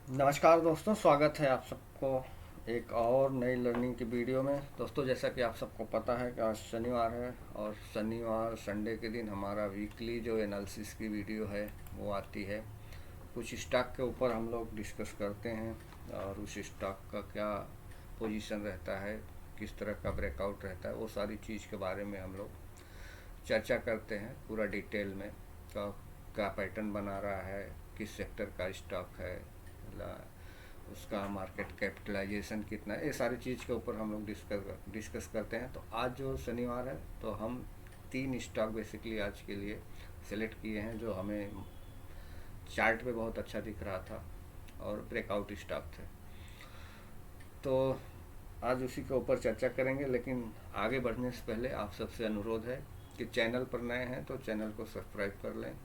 नमस्कार दोस्तों, स्वागत है आप सबको एक और नई लर्निंग की वीडियो में। दोस्तों, जैसा कि आप सबको पता है कि आज शनिवार है और शनिवार संडे के दिन हमारा वीकली जो एनालिसिस की वीडियो है वो आती है। कुछ स्टॉक के ऊपर हम लोग डिस्कस करते हैं और उस स्टॉक का क्या पोजीशन रहता है, किस तरह का ब्रेकआउट रहता है, वो सारी चीज़ के बारे में हम लोग चर्चा करते हैं पूरा डिटेल में। का क्या पैटर्न बना रहा है, किस सेक्टर का स्टॉक है, उसका मार्केट कैपिटलाइजेशन कितना है, ये सारी चीज़ के ऊपर हम लोग डिस्कस करते हैं। तो आज जो शनिवार है तो हम 3 स्टॉक बेसिकली आज के लिए सेलेक्ट किए हैं जो हमें चार्ट पे बहुत अच्छा दिख रहा था और ब्रेकआउट स्टॉक थे। तो आज उसी के ऊपर चर्चा करेंगे, लेकिन आगे बढ़ने से पहले आप सबसे अनुरोध है कि चैनल पर नए हैं तो चैनल को सब्सक्राइब कर लें,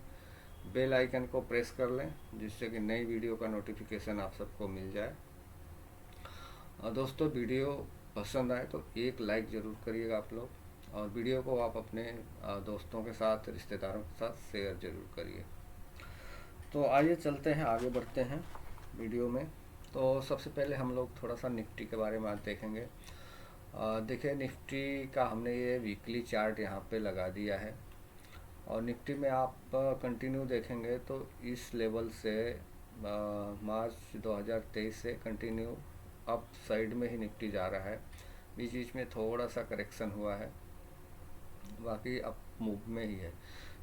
बेल आइकन को प्रेस कर लें जिससे कि नई वीडियो का नोटिफिकेशन आप सबको मिल जाए। और दोस्तों, वीडियो पसंद आए तो एक लाइक ज़रूर करिएगा आप लोग, और वीडियो को आप अपने दोस्तों के साथ, रिश्तेदारों के साथ शेयर ज़रूर करिए। तो आइए चलते हैं, आगे बढ़ते हैं वीडियो में। तो सबसे पहले हम लोग थोड़ा सा निफ्टी के बारे में आज देखेंगे। देखिए, निफ्टी का हमने ये वीकली चार्ट यहाँ पे लगा दिया है और निफ्टी में आप कंटिन्यू देखेंगे तो इस लेवल से मार्च 2023 से कंटिन्यू अप साइड में ही निफ्टी जा रहा है। बीच बीच में थोड़ा सा करेक्शन हुआ है, बाकी अप मूव में ही है।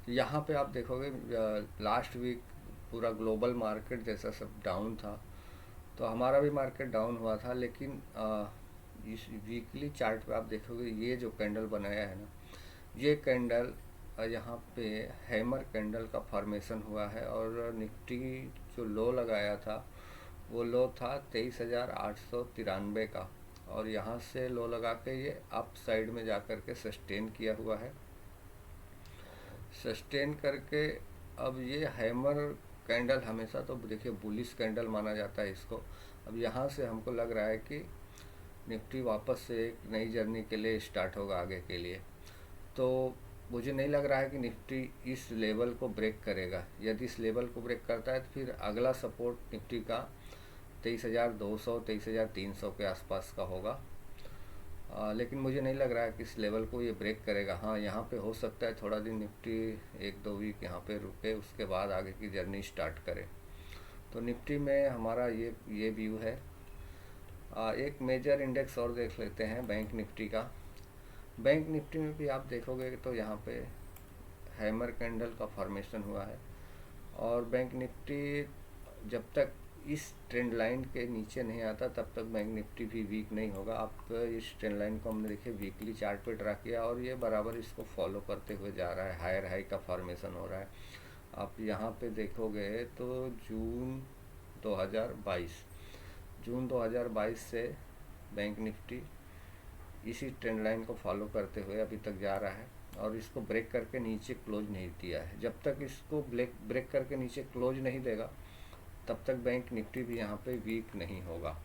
तो यहाँ पे आप देखोगे लास्ट वीक पूरा ग्लोबल मार्केट जैसा सब डाउन था, तो हमारा भी मार्केट डाउन हुआ था। लेकिन इस वीकली चार्ट पे आप देखोगे ये जो कैंडल बनाया है ना, ये कैंडल यहाँ पे हैमर कैंडल का फॉर्मेशन हुआ है और निफ्टी जो लो लगाया था वो लो था 23,893 का, और यहाँ से लो लगा के ये अप साइड में जा कर के सस्टेन किया हुआ है। सस्टेन करके अब ये हैमर कैंडल हमेशा तो देखिए बुलिश कैंडल माना जाता है इसको। अब यहाँ से हमको लग रहा है कि निफ्टी वापस से एक नई जर्नी के लिए स्टार्ट होगा आगे के लिए। तो मुझे नहीं लग रहा है कि निफ्टी इस लेवल को ब्रेक करेगा। यदि इस लेवल को ब्रेक करता है तो फिर अगला सपोर्ट निफ्टी का 23,200 23,300 के आसपास का होगा। लेकिन मुझे नहीं लग रहा है कि इस लेवल को ये ब्रेक करेगा। हाँ, यहाँ पे हो सकता है थोड़ा दिन निफ्टी 1-2 वीक यहाँ पे रुके, उसके बाद आगे की जर्नी स्टार्ट करे। तो निफ्टी में हमारा ये व्यू है। एक मेजर इंडेक्स और देख लेते हैं, बैंक निफ्टी का। बैंक निफ्टी में भी आप देखोगे तो यहाँ पे हैमर कैंडल का फॉर्मेशन हुआ है, और बैंक निफ्टी जब तक इस ट्रेंड लाइन के नीचे नहीं आता तब तक बैंक निफ्टी भी वीक नहीं होगा। आप इस ट्रेंड लाइन को हमने देखिए वीकली चार्ट पे ड्रा किया और ये बराबर इसको फॉलो करते हुए जा रहा है, हायर हाई का फॉर्मेशन हो रहा है। आप यहाँ पे देखोगे तो जून 2022 से बैंक निफ्टी इसी ट्रेंड लाइन को फॉलो करते हुए अभी तक जा रहा है और इसको ब्रेक करके नीचे क्लोज नहीं दिया है। जब तक इसको ब्रेक करके नीचे क्लोज नहीं देगा तब तक बैंक निफ्टी भी यहाँ पे वीक नहीं होगा।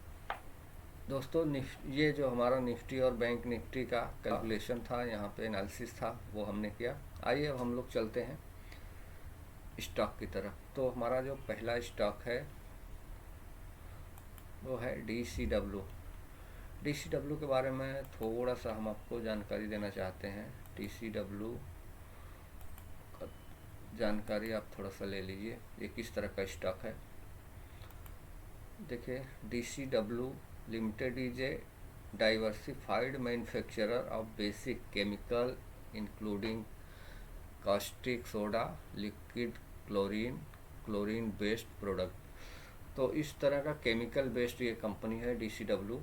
दोस्तों, ये जो हमारा निफ्टी और बैंक निफ्टी का कैलकुलेशन था, यहाँ पे एनालिसिस था, वो हमने किया। आइए अब हम लोग चलते हैं स्टॉक की तरफ। तो हमारा जो पहला स्टॉक है वो है DCW। DCW के बारे में थोड़ा सा हम आपको जानकारी देना चाहते हैं। DCW का जानकारी आप थोड़ा सा ले लीजिए, ये किस तरह का स्टॉक है। देखिए, DCW limited is a diversified manufacturer of basic chemical including caustic soda, liquid chlorine, chlorine based product. तो इस तरह का केमिकल बेस्ड ये कंपनी है DCW,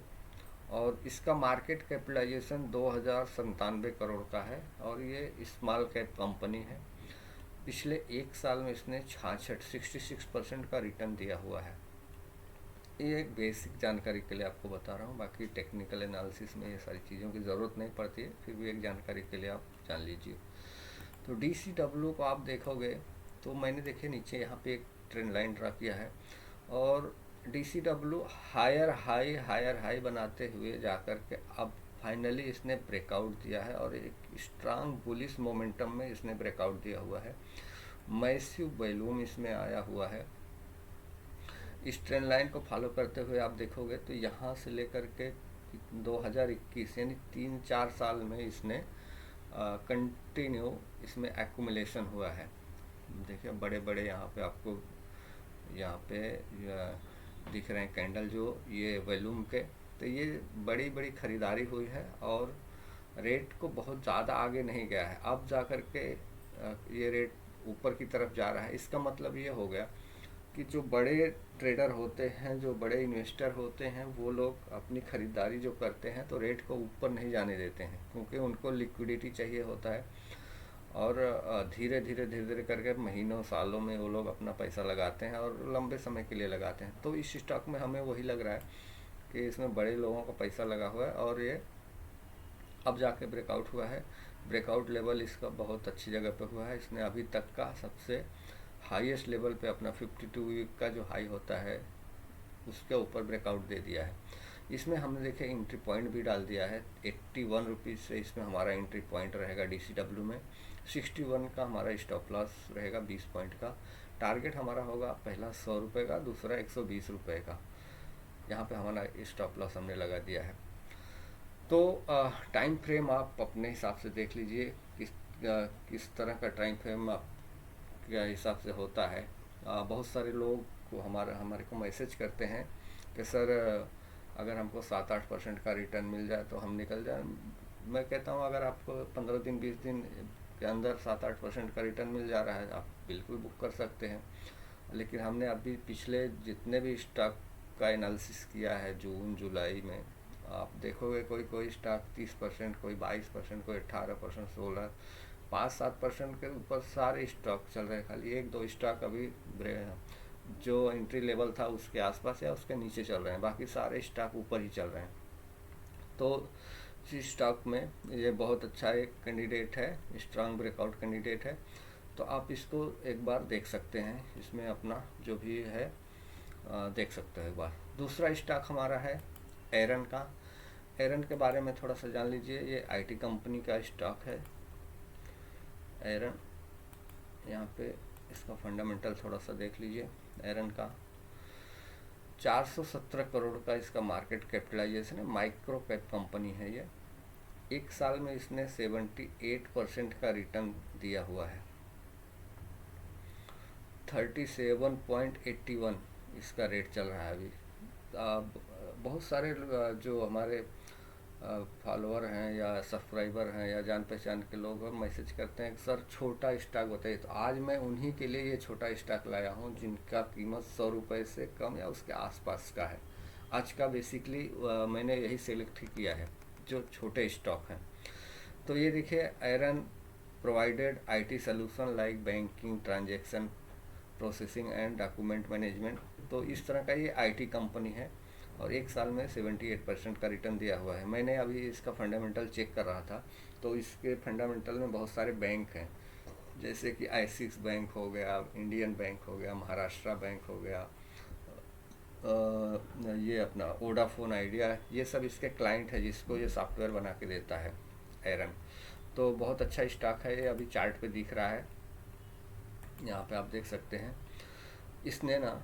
और इसका मार्केट कैपिटलाइजेशन 2,097 करोड़ का है और ये स्मॉल कैप कंपनी है। पिछले एक साल में इसने 66% का रिटर्न दिया हुआ है। ये एक बेसिक जानकारी के लिए आपको बता रहा हूँ, बाकी टेक्निकल एनालिसिस में ये सारी चीज़ों की ज़रूरत नहीं पड़ती है, फिर भी एक जानकारी के लिए आप जान लीजिए। तो DCW को आप देखोगे तो मैंने देखे नीचे यहाँ पे एक ट्रेंड लाइन ड्रा किया है और DCW हायर हाई बनाते हुए जाकर के अब फाइनली इसने ब्रेकआउट दिया है और एक स्ट्रांग बुलिश मोमेंटम में इसने ब्रेकआउट दिया हुआ है। मैसिव वॉल्यूम इसमें आया हुआ है। इस ट्रेंड लाइन को फॉलो करते हुए आप देखोगे तो यहाँ से लेकर के 2021 यानी 3-4 साल में इसने कंटिन्यू इसमें एक्यूमुलेशन हुआ है। देखिए बड़े बड़े यहाँ पे आपको यहाँ पे दिख रहे हैं कैंडल, जो ये वॉल्यूम के, तो ये बड़ी बड़ी खरीदारी हुई है और रेट को बहुत ज़्यादा आगे नहीं गया है। अब जा कर के ये रेट ऊपर की तरफ जा रहा है। इसका मतलब ये हो गया कि जो बड़े ट्रेडर होते हैं, जो बड़े इन्वेस्टर होते हैं, वो लोग अपनी ख़रीदारी जो करते हैं तो रेट को ऊपर नहीं जाने देते हैं, क्योंकि उनको लिक्विडिटी चाहिए होता है। और धीरे धीरे करके महीनों सालों में वो लोग अपना पैसा लगाते हैं और लंबे समय के लिए लगाते हैं। तो इस स्टॉक में हमें वही लग रहा है कि इसमें बड़े लोगों का पैसा लगा हुआ है और ये अब जाके ब्रेकआउट हुआ है। ब्रेकआउट लेवल इसका बहुत अच्छी जगह पे हुआ है। इसने अभी तक का सबसे हाईएस्ट लेवल पे अपना 52 वीक का जो हाई होता है उसके ऊपर ब्रेकआउट दे दिया है। इसमें हमने देखे एंट्री पॉइंट भी डाल दिया है। 81 रुपीज़ से इसमें हमारा एंट्री पॉइंट रहेगा DCW में। 61 का हमारा स्टॉप लॉस रहेगा 20 पॉइंट का। टारगेट हमारा होगा पहला 100 रुपये का, दूसरा 120 रुपये का। यहाँ पे हमारा स्टॉप लॉस हमने लगा दिया है। तो टाइम फ्रेम आप अपने हिसाब से देख लीजिए किस तरह का टाइम फ्रेम आप के हिसाब से होता है। बहुत सारे लोग को हमारे को मैसेज करते हैं कि सर अगर हमको 7-8% का रिटर्न मिल जाए तो हम निकल जाए। मैं कहता हूँ अगर आपको 15 दिन 20 दिन के अंदर 7-8% का रिटर्न मिल जा रहा है आप बिल्कुल बुक कर सकते हैं। लेकिन हमने अभी पिछले जितने भी स्टॉक का एनालिसिस किया है जून जुलाई में, आप देखोगे कोई स्टॉक 30%, कोई 22%, कोई 18%, 16, 5-7% के ऊपर सारे स्टॉक चल रहे हैं। खाली 1-2 स्टॉक अभी जो एंट्री लेवल था उसके आसपास या उसके नीचे चल रहे हैं, बाकी सारे स्टॉक ऊपर ही चल रहे हैं। तो इस स्टॉक में ये बहुत अच्छा एक कैंडिडेट है, स्ट्रांग ब्रेकआउट कैंडिडेट है। तो आप इसको एक बार देख सकते हैं, इसमें अपना जो भी है देख सकते हैं एक बार। दूसरा स्टॉक हमारा है एरन का। एरन के बारे में थोड़ा सा जान लीजिए। ये IT कंपनी का स्टॉक है एरन। यहाँ पे इसका फंडामेंटल थोड़ा सा देख लीजिए। एरन का 417 करोड़ का इसका मार्केट कैपिटलाइजेशन है। माइक्रो कैप कंपनी है ये। एक साल में इसने 78% का रिटर्न दिया हुआ है। 37.81 इसका रेट चल रहा है अभी। बहुत सारे जो हमारे फॉलोअर हैं या सब्सक्राइबर हैं या जान पहचान के लोग मैसेज करते हैं कि सर छोटा स्टॉक बताइए। तो आज मैं उन्हीं के लिए ये छोटा स्टॉक लाया हूँ जिनका कीमत 100 रुपये से कम या उसके आसपास का है। आज का बेसिकली मैंने यही सेलेक्ट किया है जो छोटे स्टॉक हैं। तो ये देखिए एरन provided IT solution like banking, transaction processing and document management. तो इस तरह का ये IT कंपनी है और एक साल में 78% का रिटर्न दिया हुआ है। मैंने अभी इसका फंडामेंटल चेक कर रहा था तो इसके फंडामेंटल में बहुत सारे बैंक हैं, जैसे कि ICICI बैंक हो गया, इंडियन बैंक हो गया, महाराष्ट्र बैंक हो गया, ये अपना वोडाफोन आइडिया, ये सब इसके क्लाइंट है जिसको ये सॉफ्टवेयर बना के देता है एरन। तो बहुत अच्छा स्टॉक है ये। अभी चार्ट पे दिख रहा है, यहाँ पे आप देख सकते हैं। इसने ना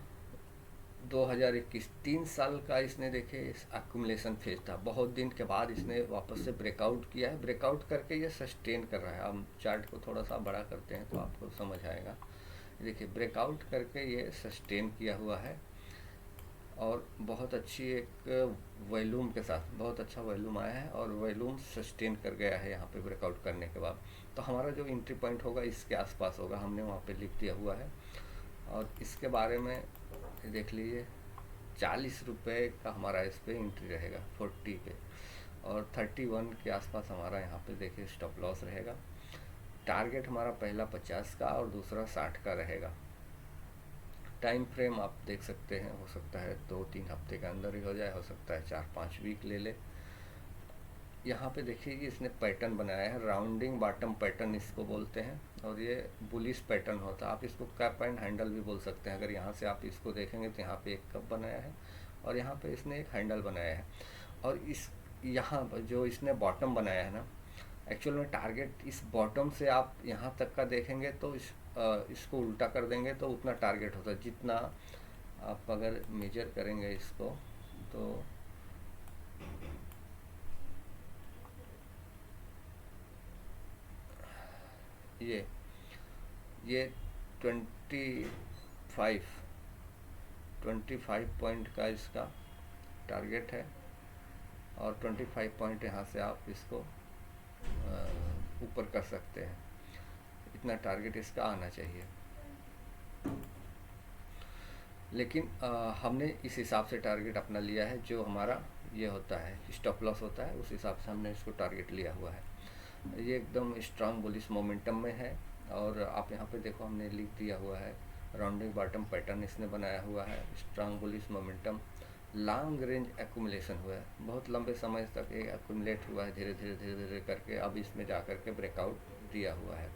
2021 3 साल का इसने देखे एक्यूमुलेशन फेज था। बहुत दिन के बाद इसने वापस से ब्रेकआउट किया है। ब्रेकआउट करके ये सस्टेन कर रहा है। हम चार्ट को थोड़ा सा बड़ा करते हैं तो आपको समझ आएगा। देखिए ब्रेकआउट करके ये सस्टेन किया हुआ है और बहुत अच्छी एक वॉल्यूम के साथ बहुत अच्छा वॉल्यूम आया है और वॉल्यूम सस्टेन कर गया है यहाँ पे ब्रेकआउट करने के बाद। तो हमारा जो एंट्री पॉइंट होगा इसके आसपास होगा, हमने वहाँ पे लिख दिया हुआ है। और इसके बारे में देख लीजिए 40 रुपये का हमारा इस पर एंट्री रहेगा 40 पे, और 31 के आसपास हमारा यहाँ पे देखिए स्टॉप लॉस रहेगा। टारगेट हमारा पहला 50 का और दूसरा 60 का रहेगा। टाइम फ्रेम आप देख सकते हैं, हो सकता है 2-3 हफ्ते के अंदर ही हो जाए, हो सकता है 4-5 वीक ले ले। यहाँ पे देखिए कि इसने पैटर्न बनाया है, राउंडिंग बॉटम पैटर्न इसको बोलते हैं और ये बुलिश पैटर्न होता है। आप इसको कैप एंड हैंडल भी बोल सकते हैं। अगर यहाँ से आप इसको देखेंगे तो यहाँ पे एक कप बनाया है और यहाँ पे इसने एक हैंडल बनाया है। और इस यहाँ जो इसने बॉटम बनाया है ना, एक्चुअल में टारगेट इस बॉटम से आप यहाँ तक का देखेंगे तो इसको उल्टा कर देंगे तो उतना टारगेट होता है जितना आप अगर मेजर करेंगे इसको तो ये 25 पॉइंट का इसका टारगेट है और 25 पॉइंट यहाँ से आप इसको ऊपर कर सकते हैं। इतना टारगेट इसका आना चाहिए। लेकिन हमने इस हिसाब से टारगेट अपना लिया है, जो हमारा ये होता है स्टॉप लॉस होता है, उस हिसाब से हमने इसको टारगेट लिया हुआ है। ये एकदम स्ट्रांग बुलिश मोमेंटम में है और आप यहाँ पे देखो हमने लिख दिया हुआ है राउंडिंग बॉटम पैटर्न इसने बनाया हुआ है। Strong bullish momentum long range accumulation हुआ है, बहुत लंबे समय तक ये एक्यूमुलेट हुआ है, धीरे धीरे धीरे धीरे करके अब इसमें जा कर के ब्रेकआउट दिया हुआ है।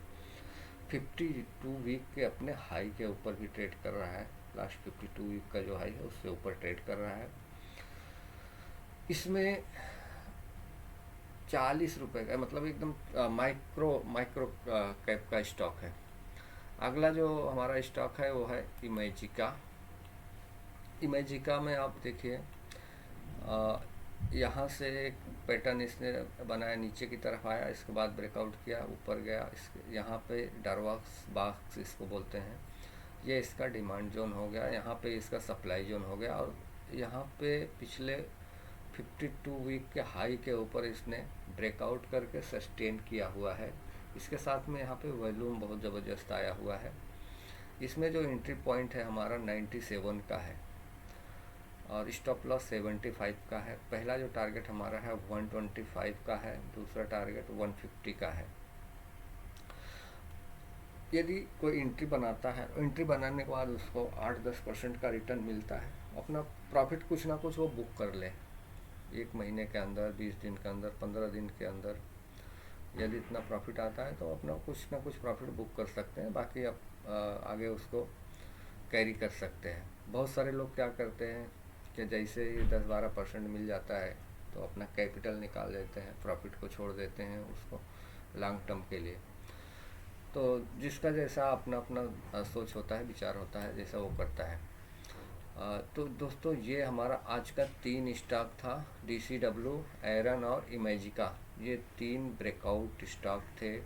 52 वीक के अपने हाई के ऊपर भी ट्रेड कर रहा है। लास्ट 52 वीक का जो हाई है उससे ऊपर ट्रेड कर रहा है। इसमें 40 रुपये का, मतलब एकदम माइक्रो कैप का स्टॉक है। अगला जो हमारा स्टॉक है वो है इमेजिका। इमेजिका में आप देखिए यहाँ से एक पैटर्न इसने बनाया, नीचे की तरफ आया, इसके बाद ब्रेकआउट किया, ऊपर गया। इसके यहाँ पे डार्वाक्स बॉक्स इसको बोलते हैं, ये इसका डिमांड जोन हो गया, यहाँ पे इसका सप्लाई जोन हो गया। और यहाँ पे पिछले 52 वीक के हाई के ऊपर इसने ब्रेकआउट करके सस्टेन किया हुआ है। इसके साथ में यहाँ पे वॉल्यूम बहुत ज़बरदस्त आया हुआ है। इसमें जो एंट्री पॉइंट है हमारा 97 का है और स्टॉप लॉस 75 का है। पहला जो टारगेट हमारा है 125 का है, दूसरा टारगेट 150 का है। यदि कोई एंट्री बनाता है, एंट्री बनाने के बाद उसको 8-10% का रिटर्न मिलता है, अपना प्रॉफिट कुछ ना कुछ वो बुक कर ले, 1 महीने के अंदर, 20 दिन के अंदर, 15 दिन के अंदर। यदि इतना प्रॉफिट आता है तो अपना कुछ ना कुछ प्रॉफिट बुक कर सकते हैं, बाकी आप आगे उसको कैरी कर सकते हैं। बहुत सारे लोग क्या करते हैं कि जैसे ही 10-12% मिल जाता है तो अपना कैपिटल निकाल लेते हैं, प्रॉफिट को छोड़ देते हैं उसको लॉन्ग टर्म के लिए। तो जिसका जैसा अपना अपना सोच होता है, विचार होता है, जैसा वो करता है। तो दोस्तों ये हमारा आज का 3 स्टॉक था, DCW, एरन और इमेजिका। ये 3 ब्रेकआउट स्टॉक थे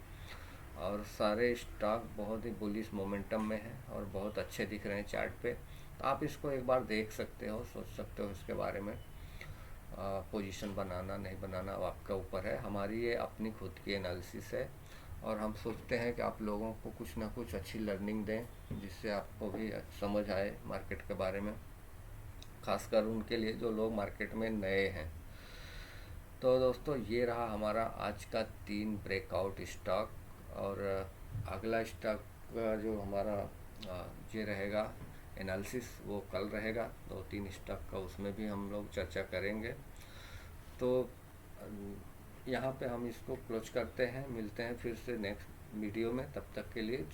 और सारे स्टॉक बहुत ही बुलिश मोमेंटम में हैं और बहुत अच्छे दिख रहे हैं चार्ट पे। तो आप इसको एक बार देख सकते हो, सोच सकते हो इसके बारे में। पोजीशन बनाना नहीं बनाना वो आपका ऊपर है, हमारी ये अपनी खुद की एनालिसिस है और हम सोचते हैं कि आप लोगों को कुछ ना कुछ अच्छी लर्निंग दें, जिससे आपको भी समझ आए मार्केट के बारे में, खासकर उनके लिए जो लोग मार्केट में नए हैं। तो दोस्तों ये रहा हमारा आज का 3 ब्रेकआउट स्टॉक और अगला स्टॉक का जो हमारा ये रहेगा एनालिसिस वो कल रहेगा। 2-3 स्टॉक का उसमें भी हम लोग चर्चा करेंगे। तो यहाँ पे हम इसको क्लोज करते हैं, मिलते हैं फिर से नेक्स्ट वीडियो में, तब तक के लिए जय।